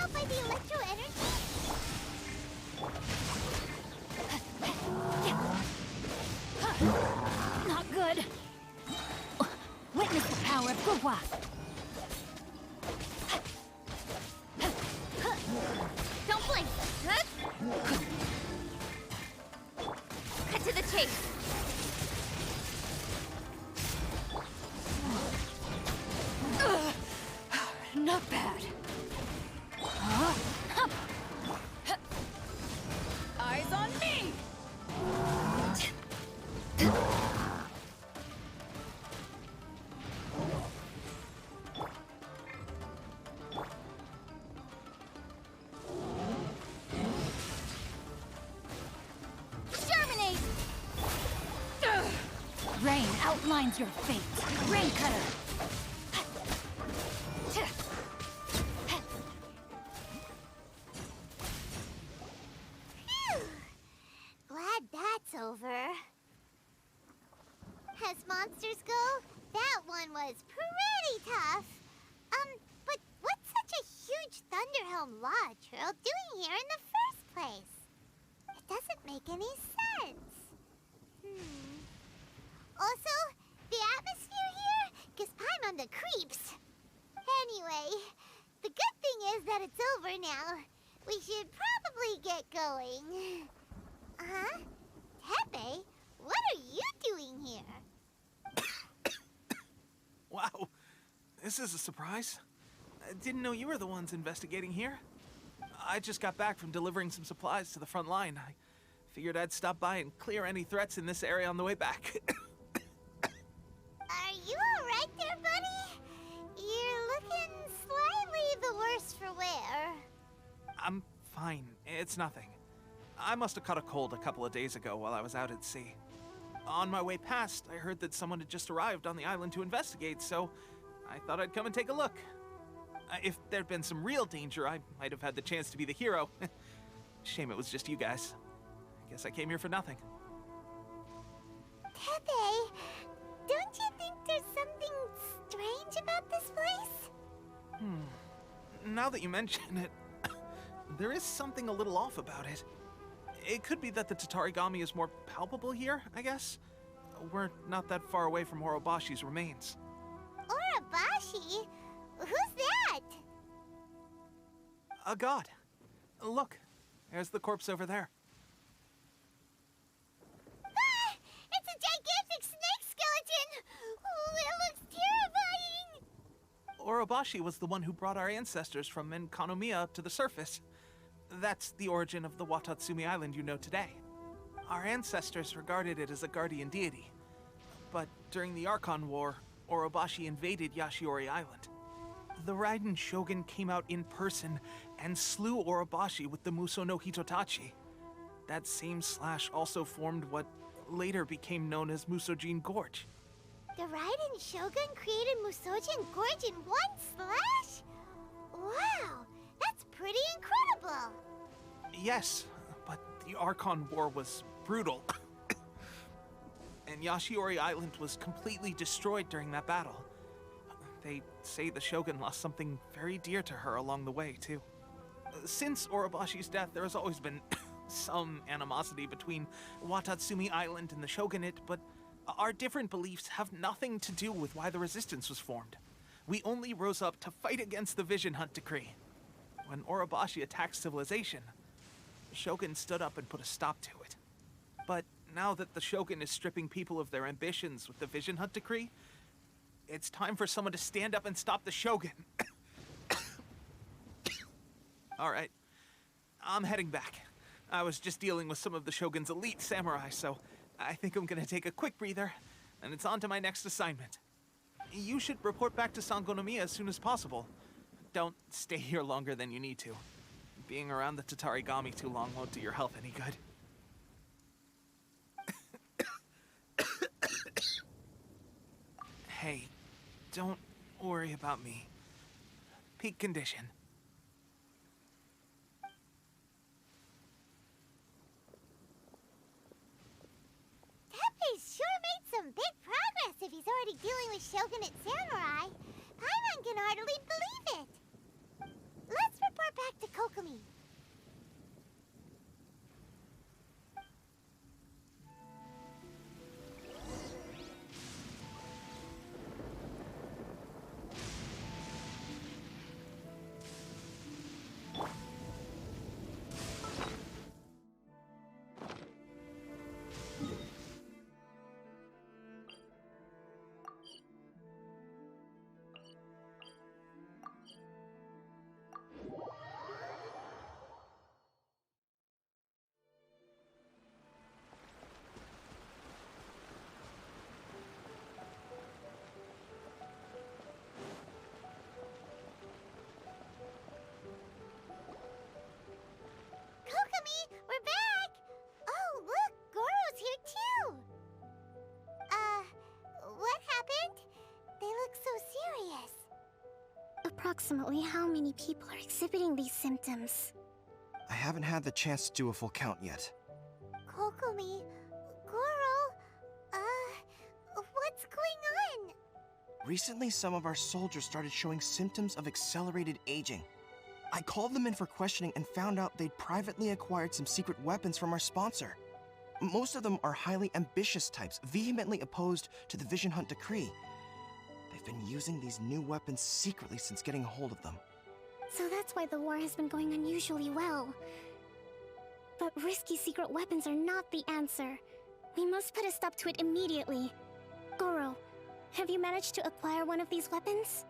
out by the electro energy? Not good. Witness the power of Gorou. Don't blink! Cut to the chase! Not bad. Eyes on me! Germinate! Rain outlines your fate. Rain cutter. Glad that's over. As monsters go, that one was pretty tough. But what's such a huge Thunderhelm Lodge Trail doing here in the first place? It doesn't make any sense. Also, the atmosphere here gives Paimon on the creeps. Anyway, the good thing is that it's over now. We should probably get going. Huh? Tepe, what are you doing here? Wow, this is a surprise. I didn't know you were the ones investigating here. I just got back from delivering some supplies to the front line. I figured I'd stop by and clear any threats in this area on the way back. Are you alright there, buddy? You're looking slightly the worse for wear. I'm fine. It's nothing. I must have caught a cold a couple of days ago while I was out at sea. On my way past, I heard that someone had just arrived on the island to investigate, so I thought I'd come and take a look. If there'd been some real danger, I might have had the chance to be the hero. Shame it was just you guys. I guess I came here for nothing. Tepe, don't you think there's something strange about this place? Now that you mention it, there is something a little off about it. It could be that the Tatarigami is more palpable here, I guess. We're not that far away from Orobashi's remains. Orobashi? Who's that? A god. Look, there's the corpse over there. Ah! It's a gigantic snake skeleton! Oh, it looks terrifying! Orobashi was the one who brought our ancestors from Enkanomiya to the surface. That's the origin of the Watatsumi Island you know today. Our ancestors regarded it as a guardian deity. But during the Archon War, Orobashi invaded Yashiori Island. The Raiden Shogun came out in person and slew Orobashi with the Muso no Hitotachi. That same slash also formed what later became known as Musojin Gorge. The Raiden Shogun created Musojin Gorge in one slash? Wow, that's pretty incredible! Yes, but the Archon War was brutal. And Yashiori Island was completely destroyed during that battle. They say the Shogun lost something very dear to her along the way, too. Since Orobashi's death, there has always been some animosity between Watatsumi Island and the Shogunate, but our different beliefs have nothing to do with why the resistance was formed. We only rose up to fight against the Vision Hunt Decree. When Orobashi attacked civilization, the Shogun stood up and put a stop to it. But now that the Shogun is stripping people of their ambitions with the Vision Hunt Decree, it's time for someone to stand up and stop the Shogun. All right, I'm heading back. I was just dealing with some of the Shogun's elite samurai, so I think I'm gonna take a quick breather, and it's on to my next assignment. You should report back to Sangonomiya as soon as possible. Don't stay here longer than you need to. Being around the Tatarigami too long won't do your health any good. Hey, don't worry about me. Peak condition. Tepe's sure made some big progress if he's already dealing with Shogunate samurai. Paimon can hardly believe it. Let's report back approximately how many people are exhibiting these symptoms? I haven't had the chance to do a full count yet. Kokomi, Gorou, what's going on? Recently, some of our soldiers started showing symptoms of accelerated aging. I called them in for questioning and found out they'd privately acquired some secret weapons from our sponsor. Most of them are highly ambitious types, vehemently opposed to the Vision Hunt decree. They've been using these new weapons secretly since getting a hold of them. So that's why the war has been going unusually well. But risky secret weapons are not the answer. We must put a stop to it immediately. Gorou, have you managed to acquire one of these weapons?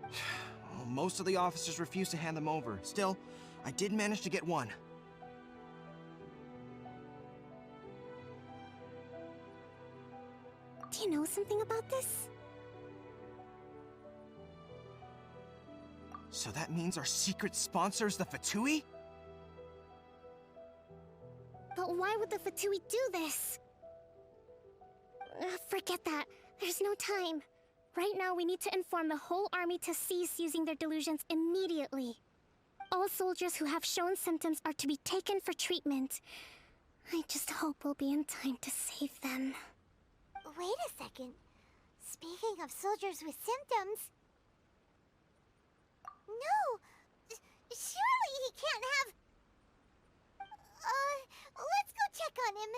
Well, most of the officers refused to hand them over. Still, I did manage to get one. Do you know something about this? So that means our secret sponsor is the Fatui? But why would the Fatui do this? Forget that. There's no time. Right now, we need to inform the whole army to cease using their delusions immediately. All soldiers who have shown symptoms are to be taken for treatment. I just hope we'll be in time to save them. Wait a second. Speaking of soldiers with symptoms... No! Surely he can't have... let's go check on him.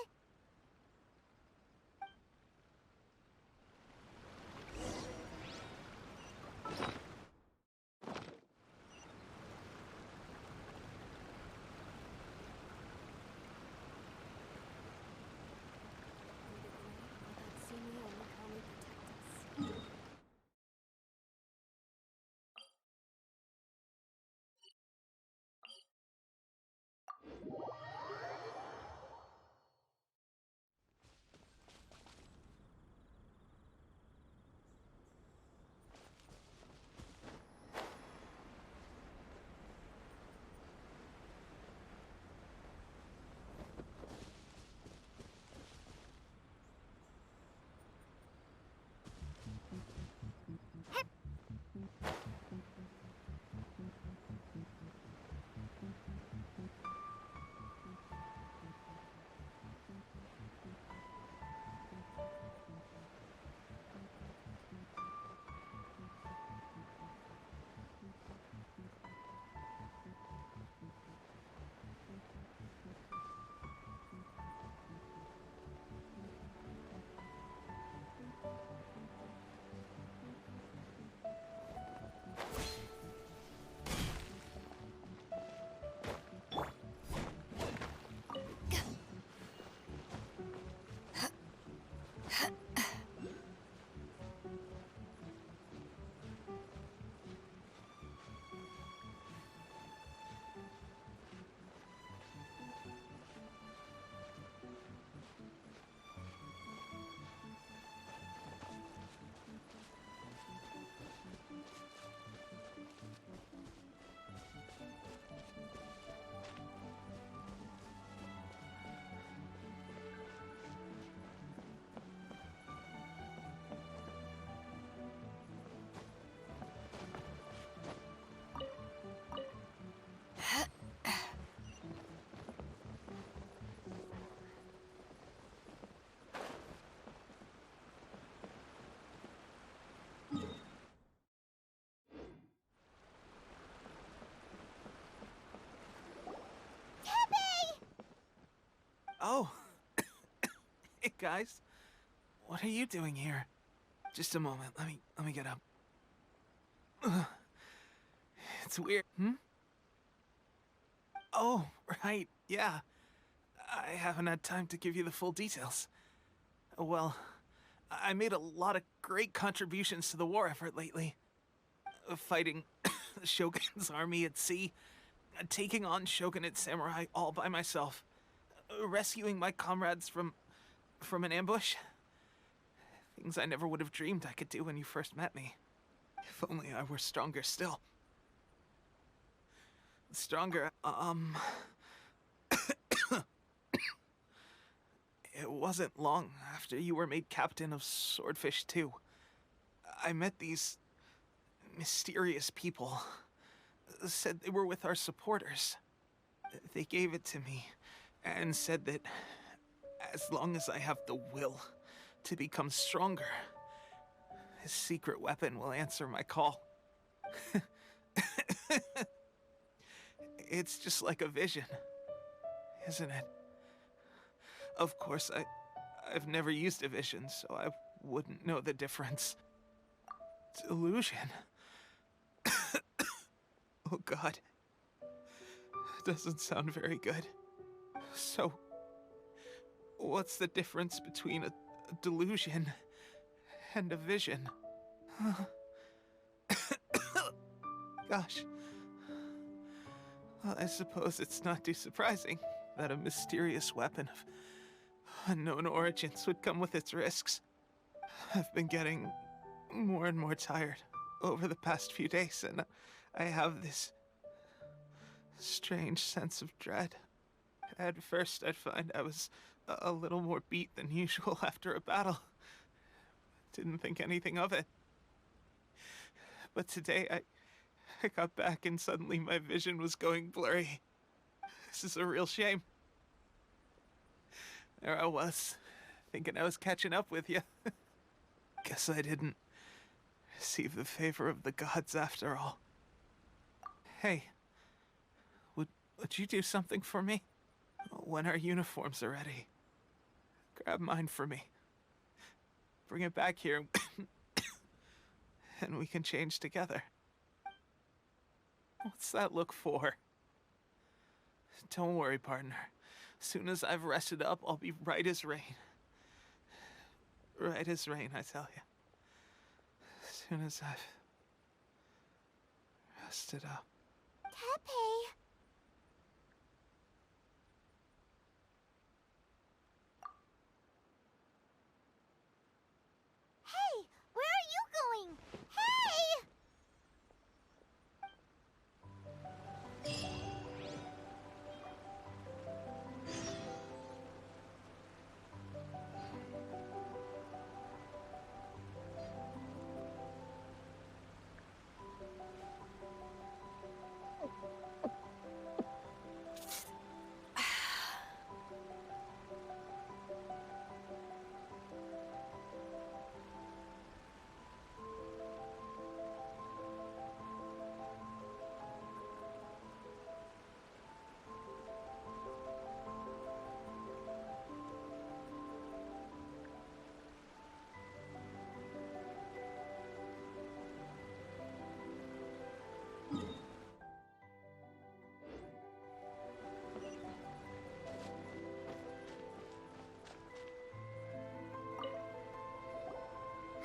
Oh. Hey, guys. What are you doing here? Just a moment. Let me get up. Ugh. It's weird. Oh, right. Yeah. I haven't had time to give you the full details. Well, I made a lot of great contributions to the war effort lately. Fighting the Shogun's army at sea, taking on Shogunate samurai all by myself, rescuing my comrades from an ambush. Things I never would have dreamed I could do when you first met me. If only I were stronger still. Stronger, It wasn't long after you were made captain of Swordfish 2. I met these mysterious people. Said they were with our supporters. They gave it to me and said that as long as I have the will to become stronger, his secret weapon will answer my call. It's just like a vision, isn't it? Of course, I've never used a vision, so I wouldn't know the difference. Delusion? Oh God. Doesn't sound very good. So, what's the difference between a delusion and a vision? Gosh. Well, I suppose it's not too surprising that a mysterious weapon of unknown origins would come with its risks. I've been getting more and more tired over the past few days, and I have this strange sense of dread. At first, I'd find I was a little more beat than usual after a battle. Didn't think anything of it. But today, I got back and suddenly my vision was going blurry. This is a real shame. There I was, thinking I was catching up with you. Guess I didn't receive the favor of the gods after all. Hey, would you do something for me? When our uniforms are ready, grab mine for me. Bring it back here, and we can change together. What's that look for? Don't worry, partner. As soon as I've rested up, I'll be right as rain. Right as rain, I tell you. As soon as I've rested up. Teppei. Hey, where are you going? Hey!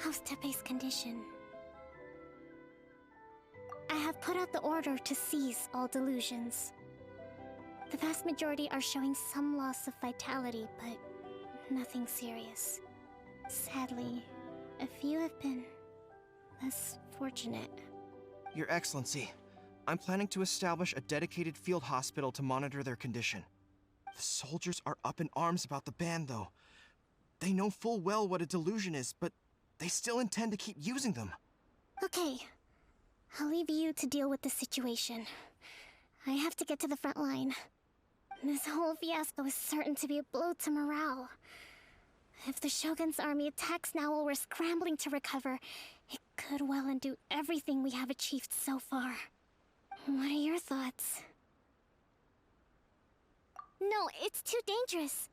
How's Teppei's condition? I have put out the order to seize all delusions. The vast majority are showing some loss of vitality, but nothing serious. Sadly, a few have been less fortunate. Your Excellency, I'm planning to establish a dedicated field hospital to monitor their condition. The soldiers are up in arms about the ban, though. They know full well what a delusion is, but they still intend to keep using them. Okay, I'll leave you to deal with the situation. I have to get to the front line. This whole fiasco is certain to be a blow to morale. If the Shogun's army attacks now while we're scrambling to recover, it could well undo everything we have achieved so far. What are your thoughts? No, it's too dangerous.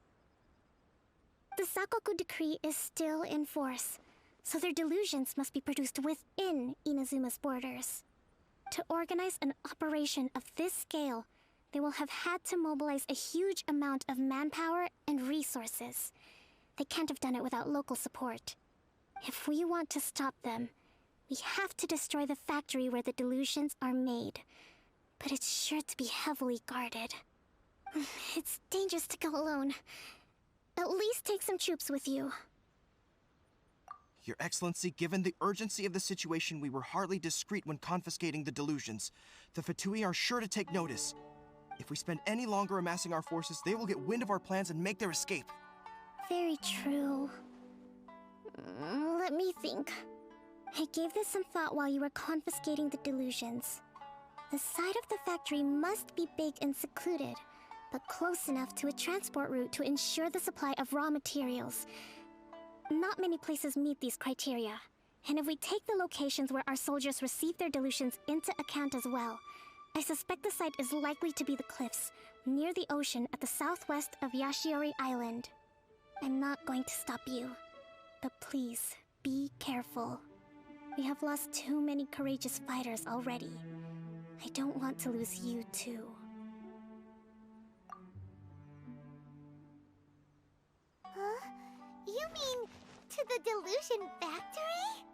The Sakoku decree is still in force, so their delusions must be produced within Inazuma's borders. To organize an operation of this scale, they will have had to mobilize a huge amount of manpower and resources. They can't have done it without local support. If we want to stop them, we have to destroy the factory where the delusions are made. But it's sure to be heavily guarded. It's dangerous to go alone. At least take some troops with you. Your Excellency, given the urgency of the situation, we were hardly discreet when confiscating the delusions. The Fatui are sure to take notice. If we spend any longer amassing our forces, they will get wind of our plans and make their escape. Very true. Let me think. I gave this some thought while you were confiscating the Delusions. The side of the factory must be big and secluded, but close enough to a transport route to ensure the supply of raw materials. Not many places meet these criteria, and if we take the locations where our soldiers receive their Delusions into account as well, I suspect the site is likely to be the cliffs, near the ocean at the southwest of Yashiori Island. I'm not going to stop you, but please, be careful. We have lost too many courageous fighters already. I don't want to lose you too. Huh? You mean to the Delusion factory?